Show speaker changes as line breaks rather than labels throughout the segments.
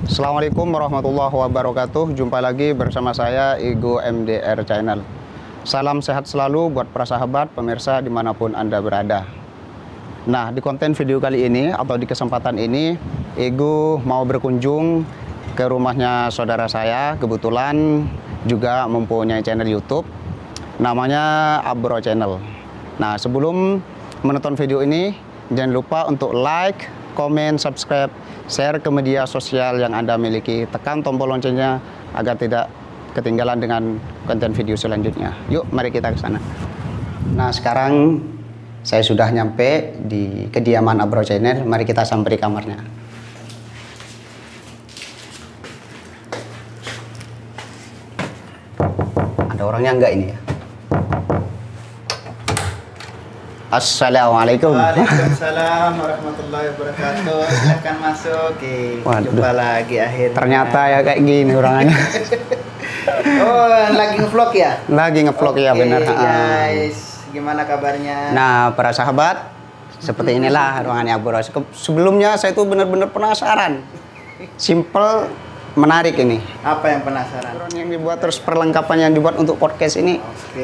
Assalamualaikum warahmatullahi wabarakatuh. Jumpa lagi bersama saya Ego MDR Channel. Salam sehat selalu buat para sahabat pemirsa dimanapun Anda berada. Nah, di konten video kali ini atau di kesempatan ini, Ego mau berkunjung ke rumahnya saudara saya. Kebetulan juga mempunyai channel YouTube, namanya Abro Channel. Nah, sebelum menonton video ini, jangan lupa untuk like, komen, subscribe, share ke media sosial yang Anda miliki. Tekan tombol loncengnya agar tidak ketinggalan dengan konten video selanjutnya. Yuk, mari kita ke sana. Nah, sekarang saya sudah nyampe di kediaman Abro Channel. Mari kita sampai di kamarnya. Ada orangnya enggak ini ya? Assalamualaikum.
Waalaikumsalam warahmatullahi wabarakatuh. Silahkan masuk.
Waduh.
Jumpa lagi akhirnya.
Ternyata ya kayak gini orangnya.
Oh, lagi ngevlog ya?
Lagi ngevlog ya, benar.
Guys, gimana kabarnya?
Nah, para sahabat, seperti inilah ruangannya Abro. Sebelumnya saya tuh benar-benar penasaran. Simple, menarik ini.
Apa yang penasaran?
Yang dibuat, terus perlengkapan yang dibuat untuk podcast ini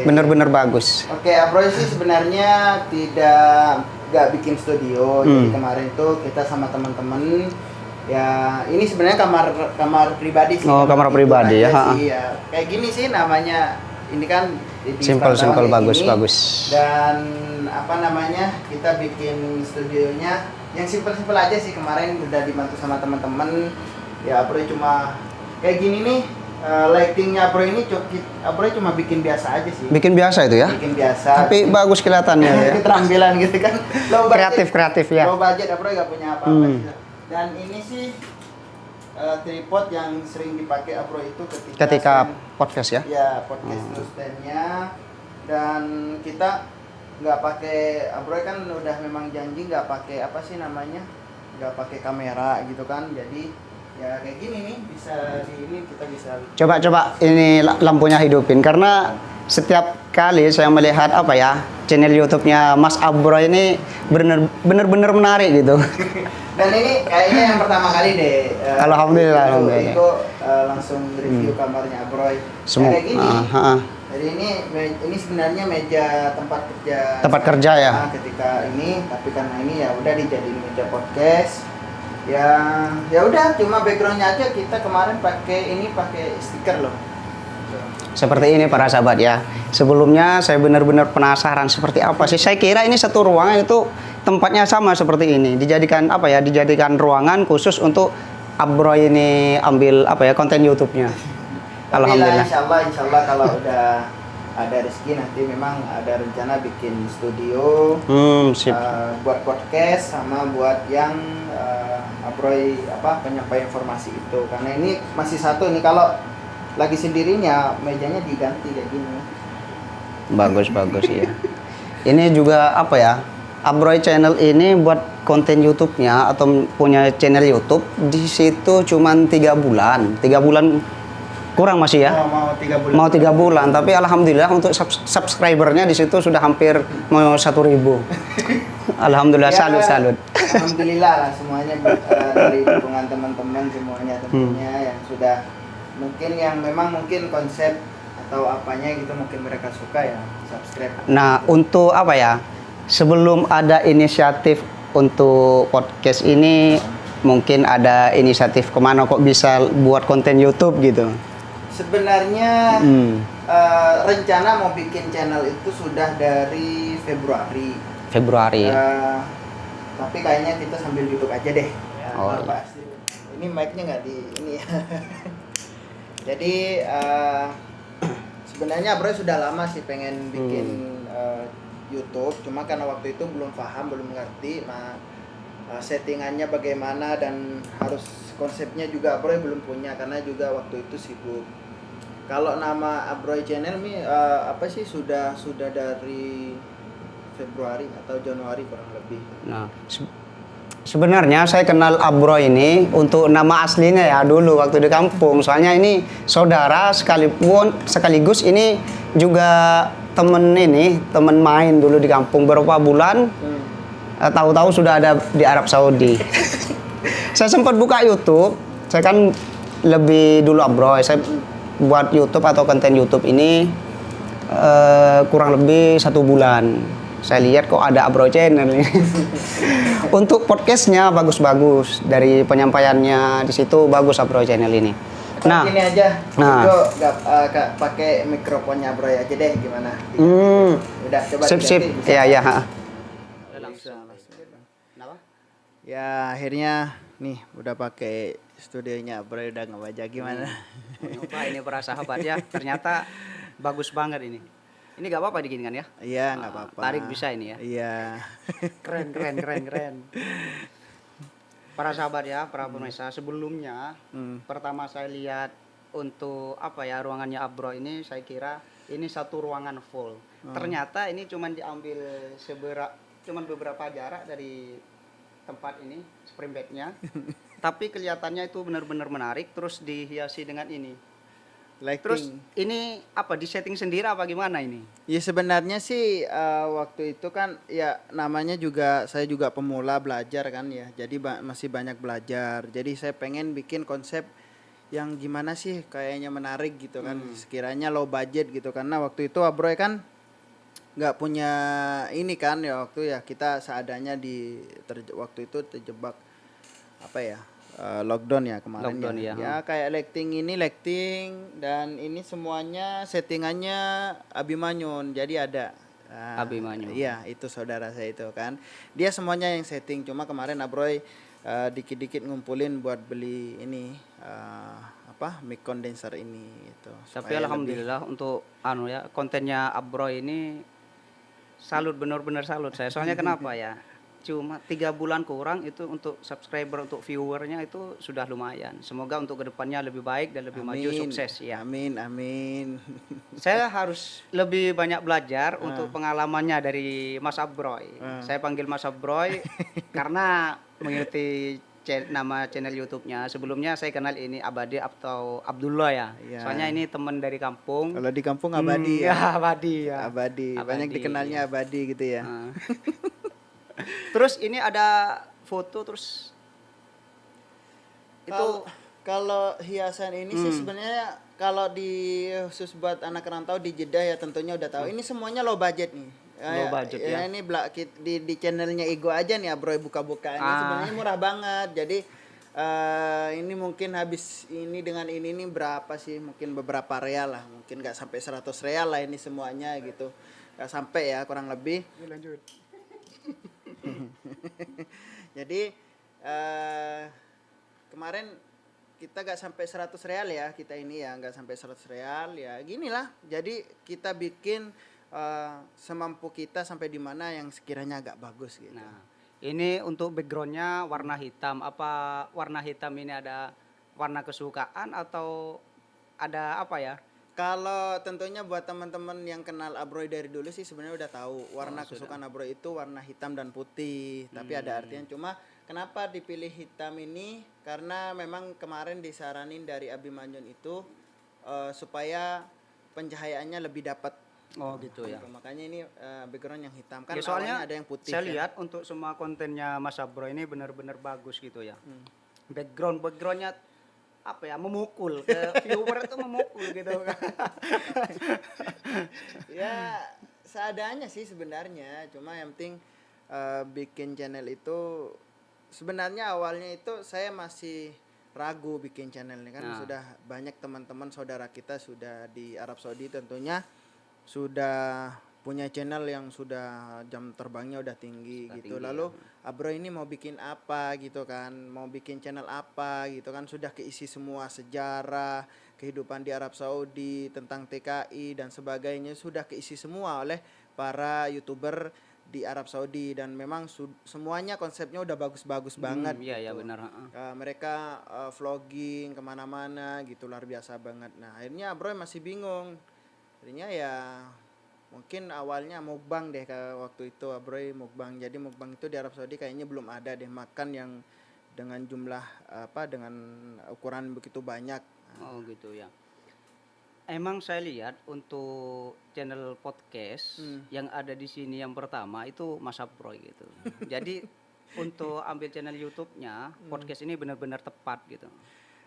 benar-benar bagus.
Oke, Abro sih sebenarnya nggak bikin studio. Jadi kemarin tuh kita sama teman-teman ya, ini sebenarnya kamar pribadi sih.
Oh, kamar pribadi ya.
Sih, ya. Kayak gini sih namanya. Ini kan
Simple, bagus.
Dan apa namanya, kita bikin studionya yang simpel-simpel aja sih. Kemarin udah dibantu sama teman-teman. Ya, Abro cuma kayak gini nih, lightingnya Abro ini Abro cuma bikin biasa aja sih.
Bikin biasa itu ya?
Bikin biasa.
Tapi bagus kelihatannya ya.
Keterampilan gitu kan. Low budget,
Kreatif ya.
Low budget, Abro nggak punya apa-apa. Dan ini sih tripod yang sering dipakai Abro itu
Ketika podcast ya?
Ya, podcast itu stand-nya. Dan kita nggak pakai, Abro kan udah memang janji nggak pakai apa sih namanya, nggak pakai kamera gitu kan. Jadi ya kayak gini nih, kita bisa
Coba ini lampunya hidupin, karena setiap kali saya melihat apa ya, channel YouTube-nya Mas Abro ini bener-bener menarik gitu.
Dan ini kayaknya yang pertama kali deh.
Alhamdulillah.
Itu langsung review kamarnya Abro.
Semua.
Kayak gini. Jadi ini sebenarnya meja tempat kerja.
Tempat kerja ya.
Ketika ini, tapi karena ini ya udah dijadiin meja podcast. Ya udah, cuma backgroundnya aja kita kemarin pakai stiker loh.
Seperti ini para sahabat ya. Sebelumnya saya benar-benar penasaran seperti apa sih. Saya kira ini satu ruangan itu tempatnya sama seperti ini. Dijadikan apa ya? Dijadikan ruangan khusus untuk Abro ini ambil apa ya, konten YouTube-nya. Alhamdulillah.
Insya Allah kalau udah ada rezeki nanti memang ada rencana bikin studio.
Sip.
Buat podcast sama buat yang Abroy penyampaian informasi itu. Karena ini masih satu nih, kalau lagi sendirinya mejanya diganti kayak gini.
Bagus ya. Ini juga apa ya? Abroy Channel ini buat konten YouTube-nya atau punya channel YouTube di situ cuman 3 bulan. 3 bulan kurang masih ya? Mau 3 bulan, tapi alhamdulillah untuk subscribernya di situ sudah hampir mau 1.000. Alhamdulillah,
Ya,
salut.
Alhamdulillah lah semuanya dari dukungan teman-teman semuanya tentunya yang sudah mungkin konsep atau apanya gitu mungkin mereka suka ya subscribe.
Nah, untuk apa ya? Sebelum ada inisiatif untuk podcast ini, mungkin ada inisiatif kemana kok bisa buat konten YouTube gitu?
Sebenarnya rencana mau bikin channel itu sudah dari Februari. Tapi kayaknya kita sambil YouTube aja deh. Pasti. Ini mic-nya nggak di ini ya. Jadi sebenarnya Bro sudah lama sih pengen bikin YouTube, cuma karena waktu itu belum paham, belum ngerti. Nah, settingannya bagaimana dan harus konsepnya juga Abroy belum punya karena juga waktu itu sibuk. Kalau nama Abroy Channel nih sudah dari Februari atau Januari kurang lebih.
Nah, sebenarnya saya kenal Abro ini untuk nama aslinya ya dulu waktu di kampung. Soalnya ini saudara sekaligus ini juga temen main dulu di kampung beberapa bulan. Tahu-tahu sudah ada di Arab Saudi. Saya sempat buka YouTube, Saya kan lebih dulu Abroy. Saya buat YouTube atau konten YouTube ini kurang lebih 1 bulan. Saya lihat kok ada Abroy Channel ini. Untuk podcastnya bagus-bagus, dari penyampaiannya di situ bagus Abroy Channel ini. Nah,
Gini aja,
nah.
itu pakai mikrofonnya bro aja deh, gimana? Udah coba
Sip.
diganti, bisa?
Iya.
Langsung. Kenapa? Ya akhirnya nih udah pakai studionya bro, udah ngebaca gimana?
Nyoba ini para sahabat ya, ternyata bagus banget ini. Ini gak apa-apa diginikan ya?
Iya nggak apa-apa.
Tarik bisa ini ya.
Iya.
Keren. Para sahabat ya, para pemirsa, sebelumnya pertama saya lihat untuk apa ya ruangannya Abro ini, saya kira ini satu ruangan full. Ternyata ini cuman diambil cuman beberapa jarak dari tempat ini, spring bednya. Tapi kelihatannya itu benar-benar menarik, terus dihiasi dengan ini. Terus ini apa disetting sendiri apa gimana ini?
Ya sebenarnya sih waktu itu kan ya namanya juga saya juga pemula belajar kan ya. Jadi masih banyak belajar. Jadi saya pengen bikin konsep yang gimana sih kayaknya menarik gitu kan. Sekiranya low budget gitu, karena waktu itu Abroy kan nggak punya ini kan ya, waktu ya kita seadanya waktu itu terjebak apa ya, lockdown ya kemarin.
Lockdown ya.
Ya kayak lighting dan ini semuanya settingannya Abimanyun. Jadi ada
Abimanyun.
Iya, itu saudara saya itu kan. Dia semuanya yang setting. Cuma kemarin Abroy dikit-dikit ngumpulin buat beli ini mic condenser ini gitu.
Tapi alhamdulillah untuk kontennya Abro ini salut, benar-benar salut saya. Soalnya kenapa ya? Cuma 3 bulan kurang itu untuk subscriber, untuk viewernya itu sudah lumayan. Semoga untuk kedepannya lebih baik dan lebih maju, sukses ya.
Amin.
Saya harus lebih banyak belajar untuk pengalamannya dari Mas Abroy. Saya panggil Mas Abroy karena mengikuti nama channel YouTube-nya. Sebelumnya saya kenal ini Abadi atau Abdullah ya. Soalnya ini teman dari kampung.
Kalau di kampung Abadi ya.
Abadi.
Banyak dikenalnya Abadi gitu ya.
Terus ini ada foto terus itu
kalau hiasan ini sih sebenarnya kalau di khusus buat anak rantau di Jeddah ya tentunya udah tahu. Ini semuanya low budget nih.
Low budget ya.
Ini di channelnya Igo aja nih Abroy buka-buka. Ini sebenarnya murah banget. Jadi ini mungkin habis ini dengan ini berapa sih? Mungkin beberapa real lah. Mungkin nggak sampai 100 real lah ini semuanya gitu. Nggak sampai ya, kurang lebih.
Lanjut.
Jadi kemarin kita gak sampai 100 real ya, kita ini ya gak sampai 100 real ya, ginilah. Jadi kita bikin semampu kita sampai di mana yang sekiranya agak bagus gitu.
Nah, ini untuk backgroundnya warna hitam. Apa warna hitam ini ada warna kesukaan atau ada apa ya?
Kalau tentunya buat teman-teman yang kenal Abroy dari dulu sih sebenarnya udah tahu warna kesukaan Abroy itu warna hitam dan putih. Tapi ada artinya, cuma kenapa dipilih hitam ini? Karena memang kemarin disaranin dari Abimanyun itu supaya pencahayaannya lebih dapat.
Oh gitu ya.
Makanya ini background yang hitam kan,
Ya, soalnya
awalnya ada yang putih.
saya lihat untuk semua kontennya Mas Abro ini benar-benar bagus gitu ya. Backgroundnya apa ya, memukul ke viewer itu, memukul gitu.
Ya seadanya sih sebenarnya, cuma yang penting bikin channel itu sebenarnya awalnya itu saya masih ragu bikin channel ini kan. Sudah banyak teman-teman saudara kita sudah di Arab Saudi tentunya sudah punya channel yang sudah jam terbangnya udah tinggi gitu. Lalu Abro ini mau bikin apa gitu kan, mau bikin channel apa gitu kan, sudah keisi semua sejarah kehidupan di Arab Saudi, tentang TKI dan sebagainya, sudah keisi semua oleh para YouTuber di Arab Saudi. Dan memang semuanya konsepnya udah bagus-bagus banget.
Iya
gitu.
ya benar.
Mereka vlogging kemana-mana gitu, luar biasa banget. Nah akhirnya Abro masih bingung. Akhirnya ya mungkin awalnya mukbang deh waktu itu Abroy mukbang. Jadi mukbang itu di Arab Saudi kayaknya belum ada deh makan yang dengan jumlah dengan ukuran begitu banyak.
Oh gitu ya. Emang saya lihat untuk channel podcast yang ada di sini yang pertama itu Mas Abroy gitu. Jadi untuk ambil channel YouTube-nya podcast ini benar-benar tepat gitu.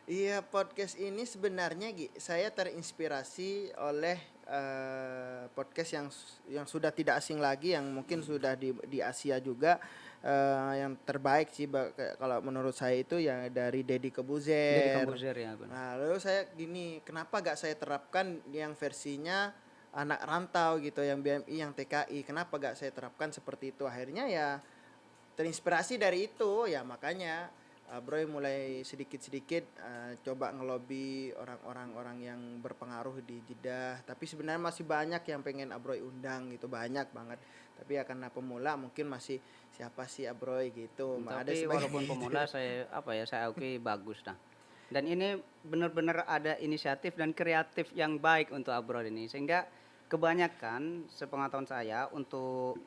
Iya, podcast ini sebenarnya saya terinspirasi oleh podcast yang sudah tidak asing lagi, yang mungkin sudah di Asia juga, yang terbaik sih kalau menurut saya itu ya dari Deddy
Jadi
Kebuzer.
komposer ya benar.
Nah, lalu saya gini, kenapa gak saya terapkan yang versinya anak rantau gitu, yang BMI, yang TKI, kenapa gak saya terapkan seperti itu? Akhirnya ya terinspirasi dari itu, ya makanya Broy mulai sedikit-sedikit coba ngelobi orang-orang yang berpengaruh di Jeddah. Tapi sebenarnya masih banyak yang pengen Abroy undang gitu, banyak banget. Tapi ya karena pemula mungkin masih siapa sih Abroy gitu. Ada
Tapi
sebagian
walaupun
gitu.
pemula saya akui bagus nah. Dan ini benar-benar ada inisiatif dan kreatif yang baik untuk abroad ini, sehingga kebanyakan sepengetahuan saya untuk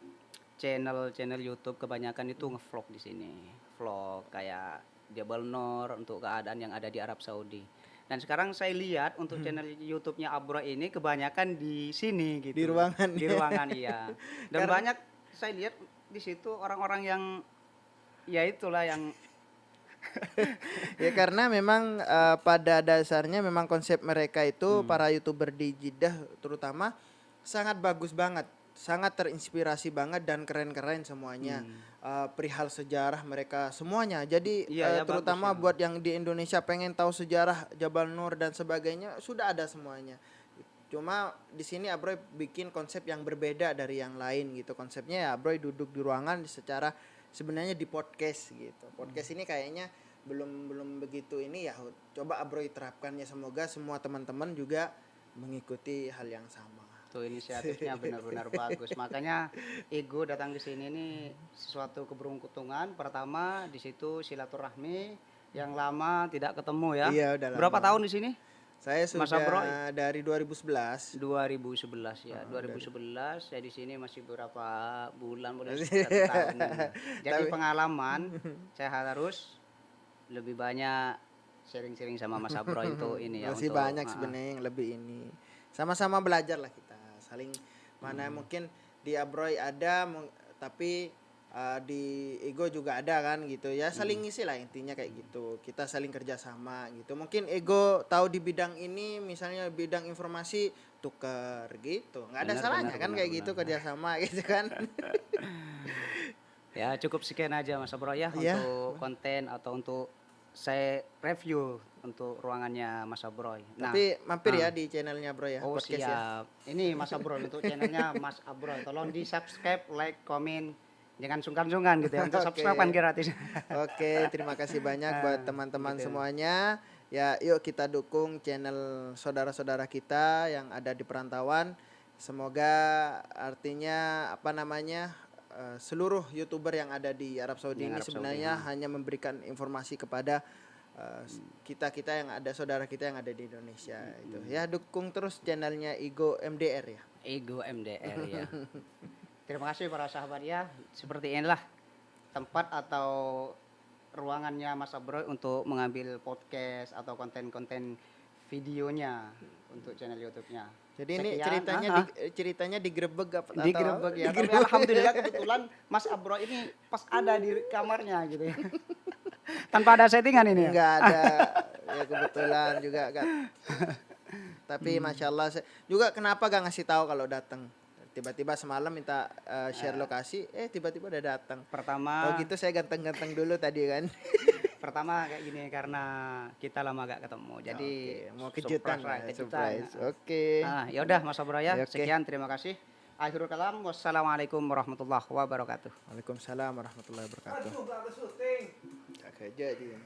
channel YouTube kebanyakan itu ngevlog di sini. Vlog kayak Jabal Nur untuk keadaan yang ada di Arab Saudi. Dan sekarang saya lihat untuk channel YouTube-nya Abro ini kebanyakan di sini gitu.
Di ruangan.
Di ruangan iya. Dan banyak saya lihat di situ orang-orang yang ya itulah yang
Ya karena memang pada dasarnya memang konsep mereka itu para YouTuber di Jeddah terutama sangat bagus banget, sangat terinspirasi banget dan keren-keren semuanya. Perihal sejarah mereka semuanya. Jadi
Iya, ya,
terutama
bagus ya.
buat yang di Indonesia pengen tahu sejarah Jabal Nur dan sebagainya sudah ada semuanya. Cuma di sini Abroy bikin konsep yang berbeda dari yang lain gitu. Konsepnya ya Abroy duduk di ruangan secara sebenarnya di podcast gitu. Podcast ini kayaknya belum begitu ini ya. Coba Abroy terapkan ya, semoga semua teman-teman juga mengikuti hal yang sama.
tuh inisiatifnya benar-benar bagus. Makanya Ego datang di sini ini sesuatu keberuntungan. Pertama di situ silaturahmi yang lama tidak ketemu ya.
Iya, udah lama.
Berapa tahun di sini?
Saya
Mas
sudah
Abroy?
dari 2011.
2011 ya. 2011 saya di sini masih berapa bulan, boleh 1 tahun. Jadi pengalaman saya harus lebih banyak sharing-sharing sama Mas Abro itu ini ya.
Masih
untuk,
banyak sebenarnya yang lebih ini. Sama-sama belajar lah kita. Saling mana mungkin di Abroy ada tapi di Ego juga ada kan gitu ya, saling ngisi lah intinya kayak gitu, kita saling kerjasama gitu. Mungkin Ego tahu di bidang ini, misalnya bidang informasi, tuker gitu, nggak ada salahnya kan kayak gitu, kerjasama gitu kan.
Ya cukup sekian aja Mas Abro ya untuk konten atau untuk saya review untuk ruangannya Mas Abroy. Nah,
tapi mampir ya di channelnya Bro ya.
oh
podcast
siap. Ini Mas Abroy untuk channelnya Mas Abroy. Tolong di subscribe, like, komen. Jangan sungkan-sungkan gitu ya. Untuk subscribe kan gratis.
Oke, terima kasih banyak buat teman-teman semuanya. Ya, yuk kita dukung channel saudara-saudara kita yang ada di perantauan. Semoga artinya seluruh YouTuber yang ada di Arab Saudi ini sebenarnya hanya memberikan informasi kepada kita yang ada, saudara kita yang ada di Indonesia itu. Ya, dukung terus channelnya Ego MDR ya.
Ego MDR ya. Terima kasih para sahabat ya. Seperti inilah tempat atau ruangannya Mas Abroy untuk mengambil podcast atau konten-konten videonya untuk channel YouTube-nya.
Jadi ini ceritanya digerebek apa?
Digerebek ya. Tapi alhamdulillah kebetulan Mas Abroy ini pas ada di kamarnya gitu ya. Tanpa ada settingan ini ya?
Enggak ada. Ya kebetulan juga kan. Tapi Masya Allah juga kenapa gak ngasih tahu kalau datang? Tiba-tiba semalam minta share lokasi, tiba-tiba udah datang.
Pertama,
oh gitu, saya ganteng-ganteng dulu tadi kan.
Pertama kayak gini karena kita lama gak ketemu. Jadi
mau kejutan. Surprise. Oke.
Nah, ya udah Mas Abroy ya. Sekian, terima kasih. Akhirul kalam, wassalamualaikum warahmatullahi wabarakatuh.
Waalaikumsalam warahmatullahi wabarakatuh. Aduh, gak ada syuting. Gak kerja dia.